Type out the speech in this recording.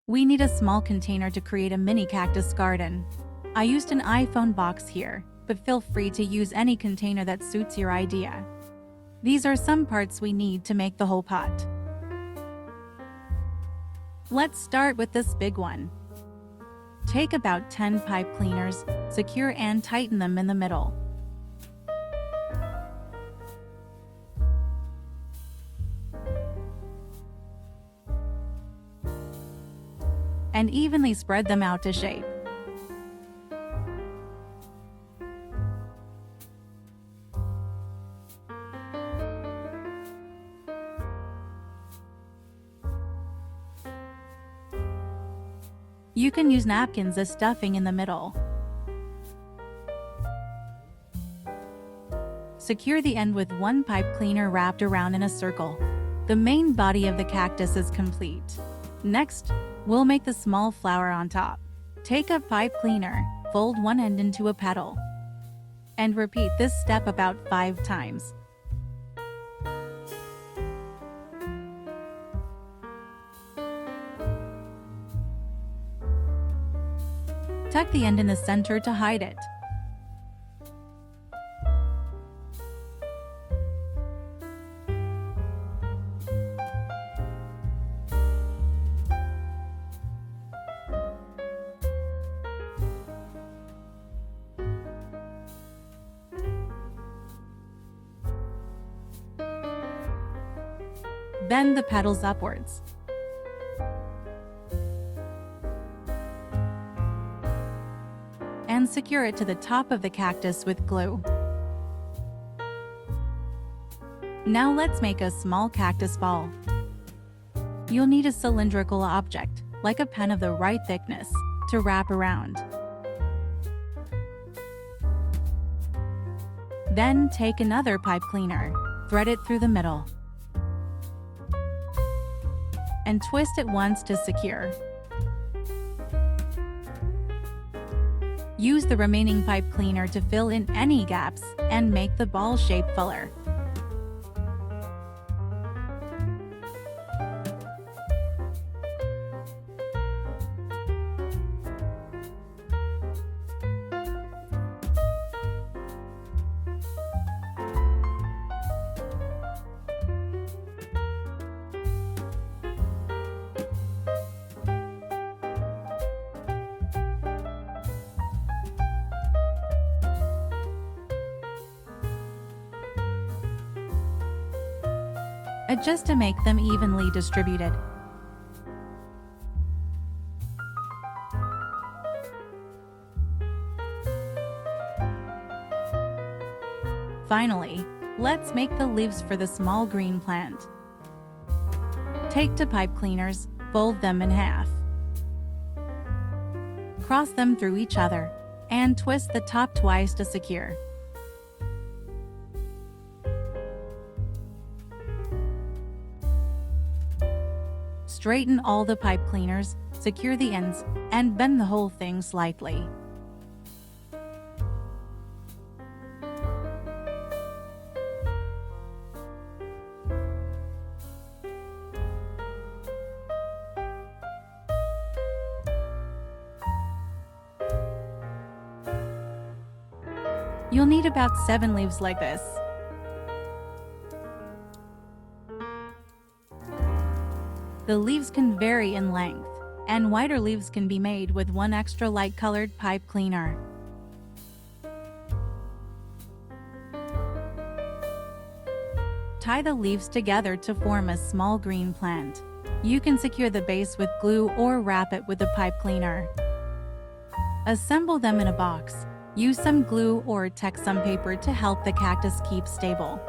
We need a small container to create a mini cactus garden. I used an iPhone box here, but feel free to use any container that suits your idea. These are some parts we need to make the whole pot. Let's start with this big one. Take about 10 pipe cleaners, secure and tighten them in the middle. And evenly spread them out to shape. You can use napkins as stuffing in the middle. Secure the end with one pipe cleaner wrapped around in a circle. The main body of the cactus is complete. Next, we'll make the small flower on top. Take a pipe cleaner, fold one end into a petal, and repeat this step about 5 times. Tuck the end in the center to hide it. Bend the petals upwards. And secure it to the top of the cactus with glue. Now let's make a small cactus ball. You'll need a cylindrical object, like a pen of the right thickness, to wrap around. Then take another pipe cleaner, thread it through the middle, and twist it once to secure. Use the remaining pipe cleaner to fill in any gaps and make the ball shape fuller. Adjust to make them evenly distributed. Finally, let's make the leaves for the small green plant. Take 2 pipe cleaners, fold them in half. Cross them through each other, and twist the top twice to secure. Straighten all the pipe cleaners, secure the ends, and bend the whole thing slightly. You'll need about 7 leaves like this. The leaves can vary in length, and wider leaves can be made with 1 extra light-colored pipe cleaner. Tie the leaves together to form a small green plant. You can secure the base with glue or wrap it with a pipe cleaner. Assemble them in a box. Use some glue or Texan paper to help the cactus keep stable.